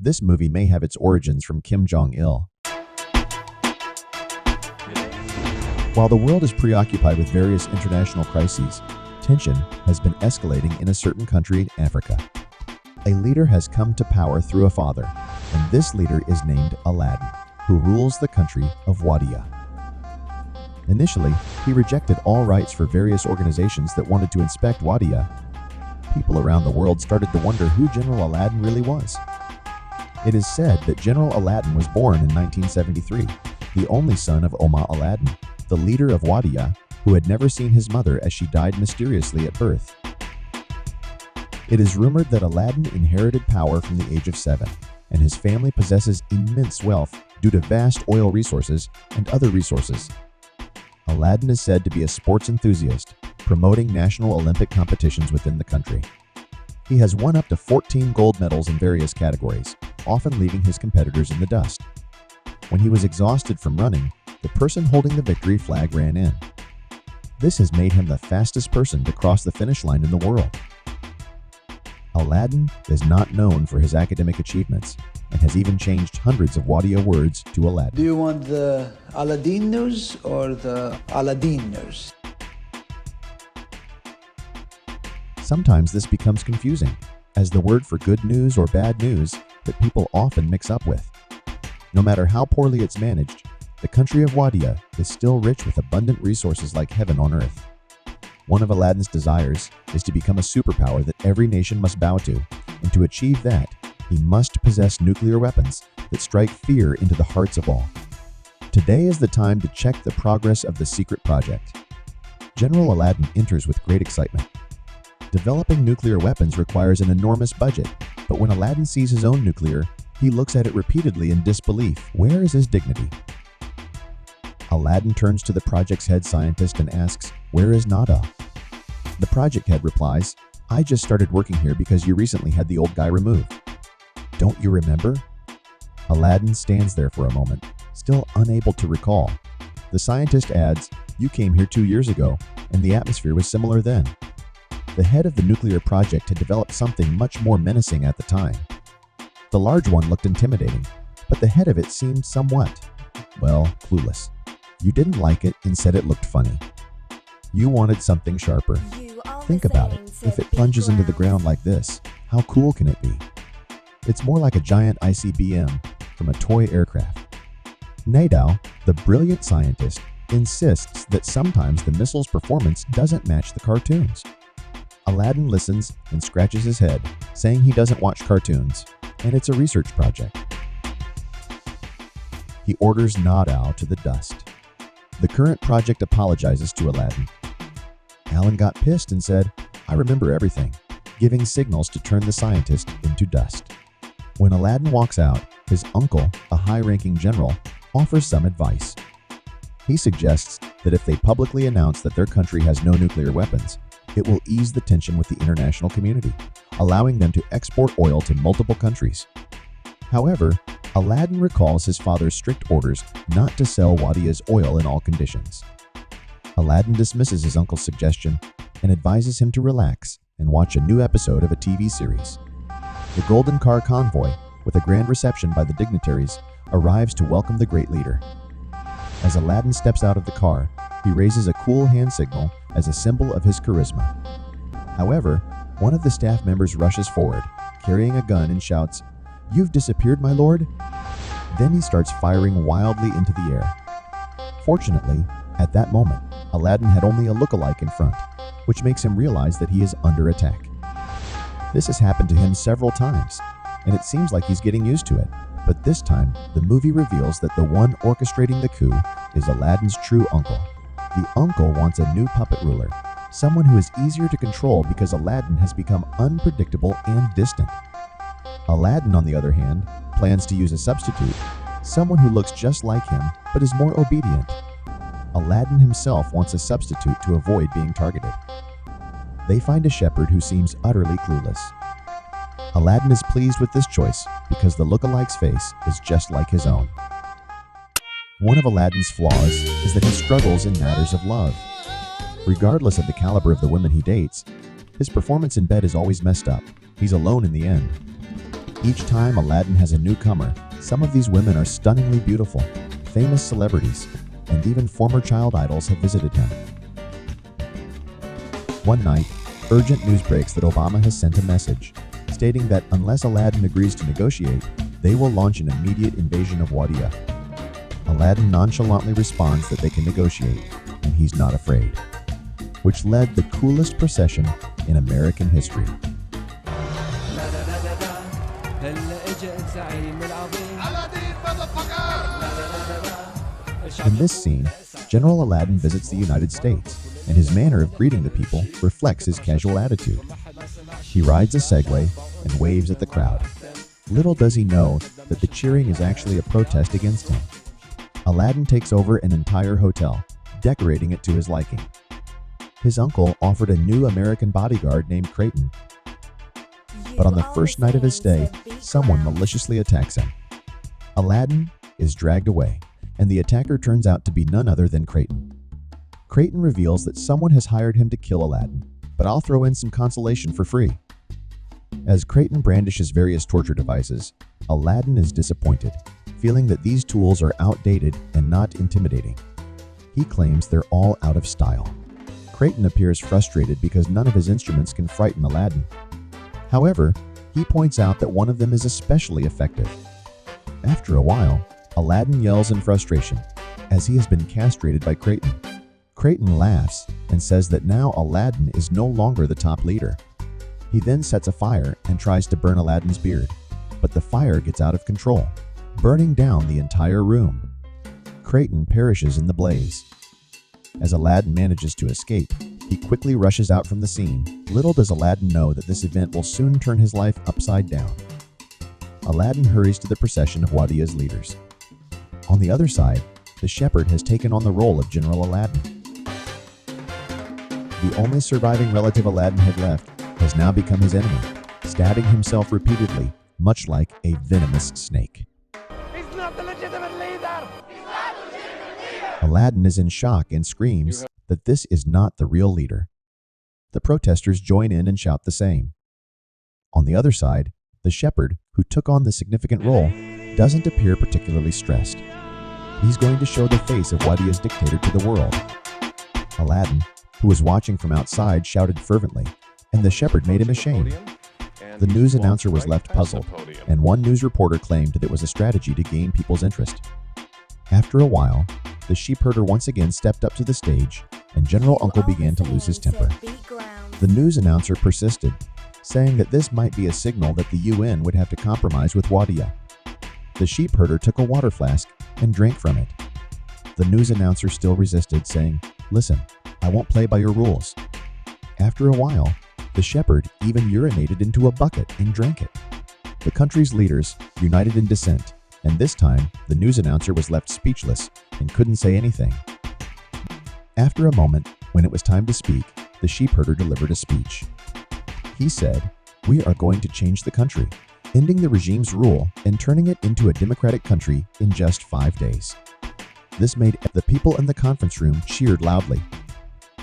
This movie may have its origins from Kim Jong-il. While the world is preoccupied with various international crises, tension has been escalating in a certain country in Africa. A leader has come to power through a father, and this leader is named Aladdin, who rules the country of Wadiya. Initially, he rejected all rights for various organizations that wanted to inspect Wadiya. People around the world started to wonder who General Aladdin really was. It is said that General Aladdin was born in 1973, the only son of Omar Aladdin, the leader of Wadiya, who had never seen his mother as she died mysteriously at birth. It is rumored that Aladdin inherited power from the age of 7, and his family possesses immense wealth due to vast oil resources and other resources. Aladdin is said to be a sports enthusiast, promoting national Olympic competitions within the country. He has won up to 14 gold medals in various categories, often leaving his competitors in the dust. When he was exhausted from running, the person holding the victory flag ran in. This has made him the fastest person to cross the finish line in the world. Aladdin is not known for his academic achievements and has even changed hundreds of Wadiya words to Aladdin. Do you want the Aladdin news or the Aladdin news? Sometimes this becomes confusing, as the word for good news or bad news that people often mix up with. No matter how poorly it's managed, the country of Wadiya is still rich with abundant resources like heaven on earth. One of Aladdin's desires is to become a superpower that every nation must bow to, and to achieve that, he must possess nuclear weapons that strike fear into the hearts of all. Today is the time to check the progress of the secret project. General Aladdin enters with great excitement. Developing nuclear weapons requires an enormous budget, but when Aladdin sees his own nuclear, he looks at it repeatedly in disbelief. Where is his dignity? Aladdin turns to the project's head scientist and asks, "Where is Nada?" The project head replies, "I just started working here because you recently had the old guy removed. Don't you remember?" Aladdin stands there for a moment, still unable to recall. The scientist adds, "You came here 2 years ago, and the atmosphere was similar then." The head of the nuclear project had developed something much more menacing at the time. The large one looked intimidating, but the head of it seemed somewhat, well, clueless. You didn't like it and said it looked funny. You wanted something sharper. Think about it. If it plunges into the ground like this, how cool can it be? It's more like a giant ICBM from a toy aircraft. Nadal, the brilliant scientist, insists that sometimes the missile's performance doesn't match the cartoons. Aladdin listens and scratches his head, saying he doesn't watch cartoons, and it's a research project. He orders Nadal to the dust. The current project apologizes to Aladdin. Alan got pissed and said, "I remember everything," giving signals to turn the scientist into dust. When Aladdin walks out, his uncle, a high-ranking general, offers some advice. He suggests that if they publicly announce that their country has no nuclear weapons, it will ease the tension with the international community, allowing them to export oil to multiple countries. However, Aladdin recalls his father's strict orders not to sell Wadiya's oil in all conditions. Aladdin dismisses his uncle's suggestion and advises him to relax and watch a new episode of a TV series. The Golden Car Convoy, with a grand reception by the dignitaries, arrives to welcome the great leader. As Aladdin steps out of the car, he raises a cool hand signal as a symbol of his charisma. However, one of the staff members rushes forward, carrying a gun and shouts, "You've disappeared, my lord?" Then he starts firing wildly into the air. Fortunately, at that moment, Aladdin had only a look-alike in front, which makes him realize that he is under attack. This has happened to him several times, and it seems like he's getting used to it. But this time, the movie reveals that the one orchestrating the coup is Aladdin's true uncle. The uncle wants a new puppet ruler, someone who is easier to control because Aladdin has become unpredictable and distant. Aladdin, on the other hand, plans to use a substitute, someone who looks just like him but is more obedient. Aladdin himself wants a substitute to avoid being targeted. They find a shepherd who seems utterly clueless. Aladdin is pleased with this choice because the look-alike's face is just like his own. One of Aladdin's flaws is that he struggles in matters of love. Regardless of the caliber of the women he dates, his performance in bed is always messed up. He's alone in the end. Each time Aladdin has a newcomer, some of these women are stunningly beautiful, famous celebrities, and even former child idols have visited him. One night, urgent news breaks that Obama has sent a message, stating that unless Aladdin agrees to negotiate, they will launch an immediate invasion of Wadiya. Aladdin nonchalantly responds that they can negotiate, and he's not afraid, which led the coolest procession in American history. In this scene, General Aladdin visits the United States, and his manner of greeting the people reflects his casual attitude. He rides a Segway and waves at the crowd. Little does he know that the cheering is actually a protest against him. Aladdin takes over an entire hotel, decorating it to his liking. His uncle offered a new American bodyguard named Creighton, but on the first night of his stay, someone maliciously attacks him. Aladdin is dragged away, and the attacker turns out to be none other than Creighton. Creighton reveals that someone has hired him to kill Aladdin, but I'll throw in some consolation for free. As Creighton brandishes various torture devices, Aladdin is disappointed, feeling that these tools are outdated and not intimidating. He claims they're all out of style. Creighton appears frustrated because none of his instruments can frighten Aladdin. However, he points out that one of them is especially effective. After a while, Aladdin yells in frustration, as he has been castrated by Creighton. Creighton laughs and says that now Aladdin is no longer the top leader. He then sets a fire and tries to burn Aladdin's beard, but the fire gets out of control, burning down the entire room. Creighton perishes in the blaze. As Aladdin manages to escape, he quickly rushes out from the scene. Little does Aladdin know that this event will soon turn his life upside down. Aladdin hurries to the procession of Wadiya's leaders. On the other side, the shepherd has taken on the role of General Aladdin. The only surviving relative Aladdin had left has now become his enemy, stabbing himself repeatedly, much like a venomous snake. He's not the legitimate leader! He's not the legitimate leader! Aladdin is in shock and screams that this is not the real leader. The protesters join in and shout the same. On the other side, the shepherd, who took on the significant role, doesn't appear particularly stressed. He's going to show the face of Wadiya's dictator to the world. Aladdin, who was watching from outside, shouted fervently, and the shepherd made him ashamed. The news announcer was left puzzled, and one news reporter claimed that it was a strategy to gain people's interest. After a while, the sheepherder once again stepped up to the stage, and General Uncle began to lose his temper. The news announcer persisted, saying that this might be a signal that the UN would have to compromise with Wadiya. The sheepherder took a water flask and drank from it. The news announcer still resisted, saying, "Listen, I won't play by your rules." After a while, the shepherd even urinated into a bucket and drank it. The country's leaders united in dissent, and this time the news announcer was left speechless and couldn't say anything. After a moment, when it was time to speak, the sheepherder delivered a speech. He said, "We are going to change the country, ending the regime's rule and turning it into a democratic country in just 5 days." This made the people in the conference room cheered loudly.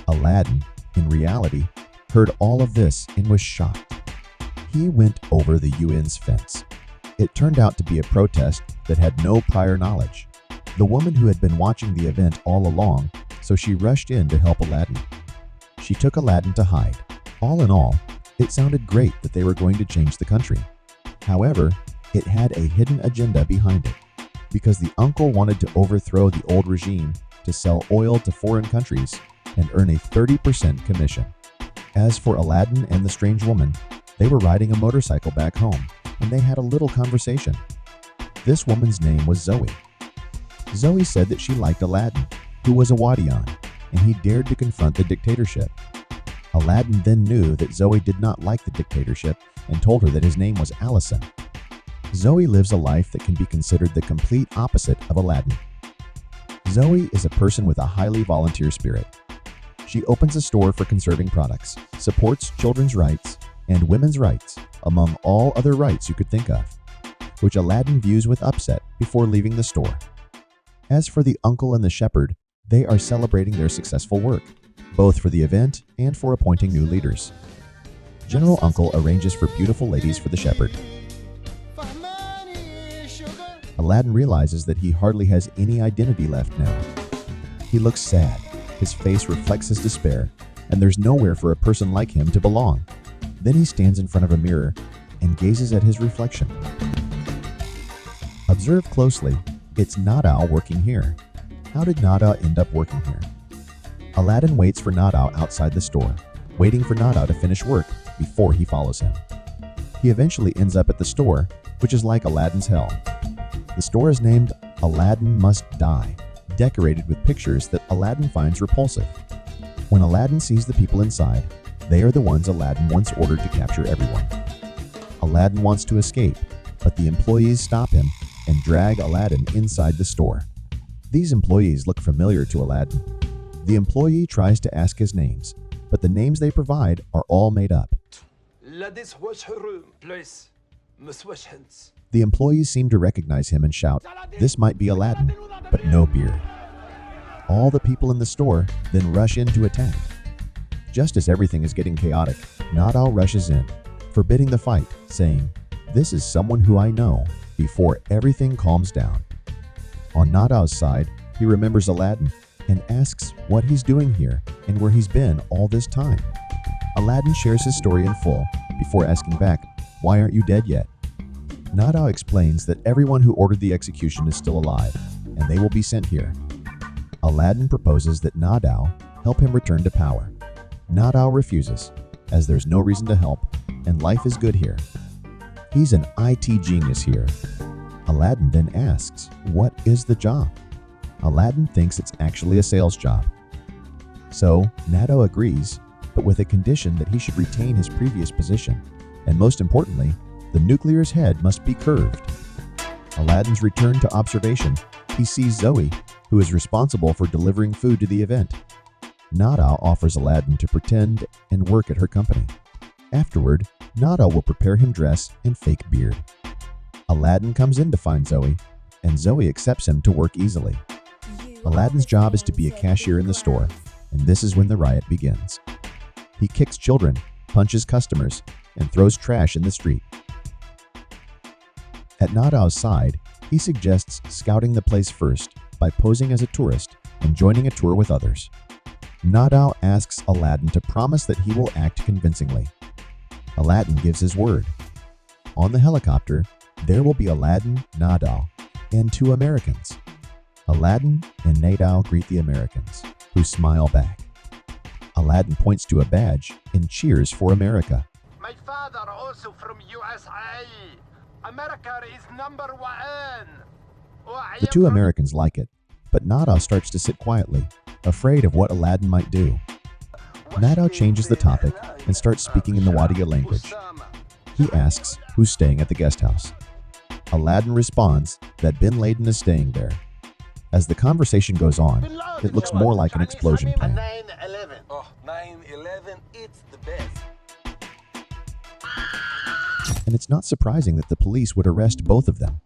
Aladdin, in reality, heard all of this and was shocked. He went over the UN's fence. It turned out to be a protest that had no prior knowledge. The woman who had been watching the event all along, so she rushed in to help Aladdin. She took Aladdin to hide. All in all, it sounded great that they were going to change the country. However, it had a hidden agenda behind it, because the uncle wanted to overthrow the old regime to sell oil to foreign countries and earn a 30% commission. As for Aladdin and the strange woman, they were riding a motorcycle back home, and they had a little conversation. This woman's name was Zoe. Zoe said that she liked Aladdin, who was a Wadiyan, and he dared to confront the dictatorship. Aladdin then knew that Zoe did not like the dictatorship and told her that his name was Allison. Zoe lives a life that can be considered the complete opposite of Aladdin. Zoe is a person with a highly volunteer spirit. She opens a store for conserving products, supports children's rights, and women's rights, among all other rights you could think of, which Aladdin views with upset before leaving the store. As for the uncle and the shepherd, they are celebrating their successful work, both for the event and for appointing new leaders. General Uncle arranges for beautiful ladies for the shepherd. Aladdin realizes that he hardly has any identity left now. He looks sad, his face reflects his despair, and there's nowhere for a person like him to belong. Then he stands in front of a mirror and gazes at his reflection. Observe closely, it's Nadao working here. How did Nadao end up working here? Aladdin waits for Nadao outside the store, waiting for Nadao to finish work before he follows him. He eventually ends up at the store, which is like Aladdin's hell. The store is named Aladdin Must Die, decorated with pictures that Aladdin finds repulsive. When Aladdin sees the people inside, they are the ones Aladdin once ordered to capture everyone. Aladdin wants to escape, but the employees stop him and drag Aladdin inside the store. These employees look familiar to Aladdin. The employee tries to ask his names, but the names they provide are all made up. The employees seem to recognize him and shout, "This might be Aladdin," but no beard. All the people in the store then rush in to attack. Just as everything is getting chaotic, Nadao rushes in, forbidding the fight, saying, "This is someone who I know," before everything calms down. On Nadao's side, he remembers Aladdin and asks what he's doing here and where he's been all this time. Aladdin shares his story in full before asking back, "Why aren't you dead yet?" Nadao explains that everyone who ordered the execution is still alive, and they will be sent here. Aladdin proposes that Nadao help him return to power. Nadao refuses, as there's no reason to help, and life is good here. He's an IT genius here. Aladdin then asks, what is the job? Aladdin thinks it's actually a sales job. So, Nadao agrees, but with a condition that he should retain his previous position, and most importantly, the nuclear's head must be curved. Aladdin's return to observation, he sees Zoe, who is responsible for delivering food to the event. Nadao offers Aladdin to pretend and work at her company. Afterward, Nadao will prepare him dress and fake beard. Aladdin comes in to find Zoe, and Zoe accepts him to work easily. Aladdin's job is to be a cashier in the store, and this is when the riot begins. He kicks children, punches customers, and throws trash in the street. At Nadao's side, he suggests scouting the place first by posing as a tourist and joining a tour with others. Nadao asks Aladdin to promise that he will act convincingly. Aladdin gives his word. On the helicopter, there will be Aladdin, Nadao, and 2 Americans. Aladdin and Nadao greet the Americans, who smile back. Aladdin points to a badge and cheers for America. My father also from USA. America is #1. The 2 Americans like it, but Nadao starts to sit quietly, afraid of what Aladdin might do. Nadao changes the topic and starts speaking in the Wadiya language. He asks who's staying at the guest house. Aladdin responds that Bin Laden is staying there. As the conversation goes on, it looks more like an explosion plan. 9/11. Oh, 9/11, it's the best. And it's not surprising that the police would arrest both of them.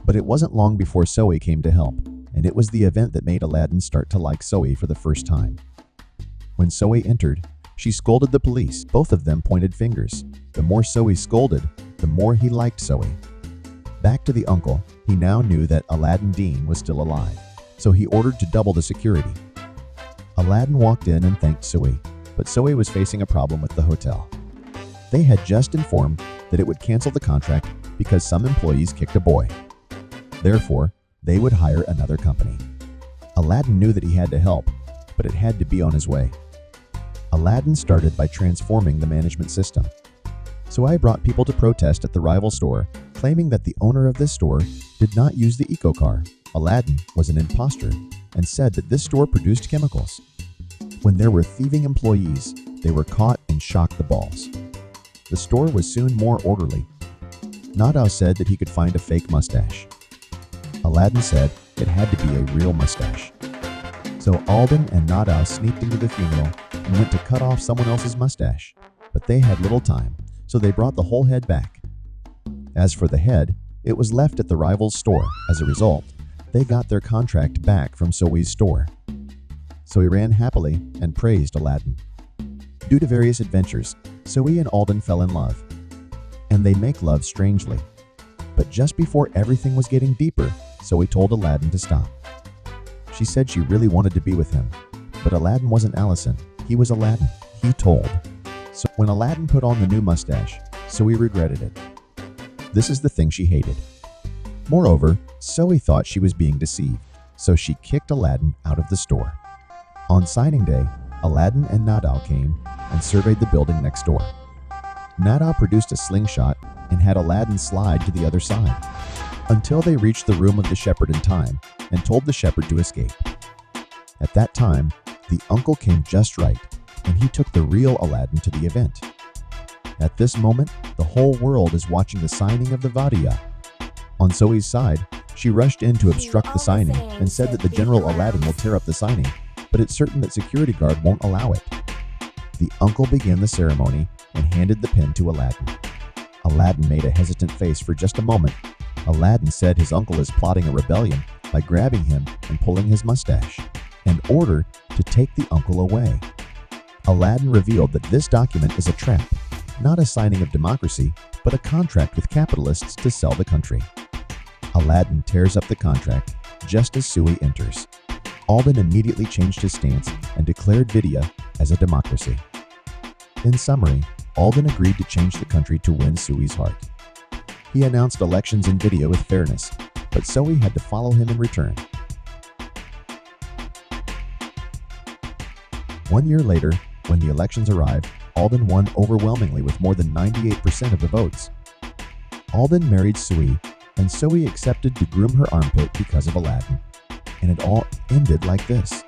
But it wasn't long before Zoe came to help, and it was the event that made Aladdin start to like Zoe for the first time. When Zoe entered, she scolded the police. Both of them pointed fingers. The more Zoe scolded, the more he liked Zoe. Back to the uncle, he now knew that Aladdin Dean was still alive, so he ordered to double the security. Aladdin walked in and thanked Zoe, but Zoe was facing a problem with the hotel. They had just informed that it would cancel the contract because some employees kicked a boy. Therefore, they would hire another company. Aladdin knew that he had to help, but it had to be on his way. Aladdin started by transforming the management system. So I brought people to protest at the rival store, claiming that the owner of this store did not use the eco-car. Aladdin was an imposter and said that this store produced chemicals. When there were thieving employees, they were caught and shocked the balls. The store was soon more orderly. Nadao said that he could find a fake mustache. Aladdin said it had to be a real mustache. So Alden and Nadao sneaked into the funeral and went to cut off someone else's mustache. But they had little time, so they brought the whole head back. As for the head, it was left at the rival's store. As a result, they got their contract back from Zoe's store. Zoe ran happily and praised Aladdin. Due to various adventures, Zoe and Alden fell in love, and they make love strangely. But just before everything was getting deeper, Zoe told Aladdin to stop. She said she really wanted to be with him, but Aladdin wasn't Allison. He was Aladdin, he told. So when Aladdin put on the new mustache, Zoe regretted it. This is the thing she hated. Moreover, Zoe thought she was being deceived, so she kicked Aladdin out of the store. On signing day, Aladdin and Nadal came and surveyed the building next door. Nadal produced a slingshot and had Aladdin slide to the other side, until they reached the room of the shepherd in time and told the shepherd to escape. At that time, the uncle came just right, and he took the real Aladdin to the event. At this moment, the whole world is watching the signing of the Vadia. On Zoe's side, she rushed in to obstruct the signing and said that the General Aladdin will tear up the signing, but it's certain that security guard won't allow it. The uncle began the ceremony and handed the pen to Aladdin. Aladdin made a hesitant face for just a moment. Aladdin said his uncle is plotting a rebellion by grabbing him and pulling his mustache, in order to take the uncle away. Aladdin revealed that this document is a trap, not a signing of democracy, but a contract with capitalists to sell the country. Aladdin tears up the contract just as Zoe enters. Alden immediately changed his stance and declared Vidya as a democracy. In summary, Alden agreed to change the country to win Zoe's heart. He announced elections in Vidya with fairness, but Zoe had to follow him in return. 1 year later, when the elections arrived, Alden won overwhelmingly with more than 98% of the votes. Alden married Zoe, and Zoe accepted to groom her armpit because of Aladdin. And it all ended like this.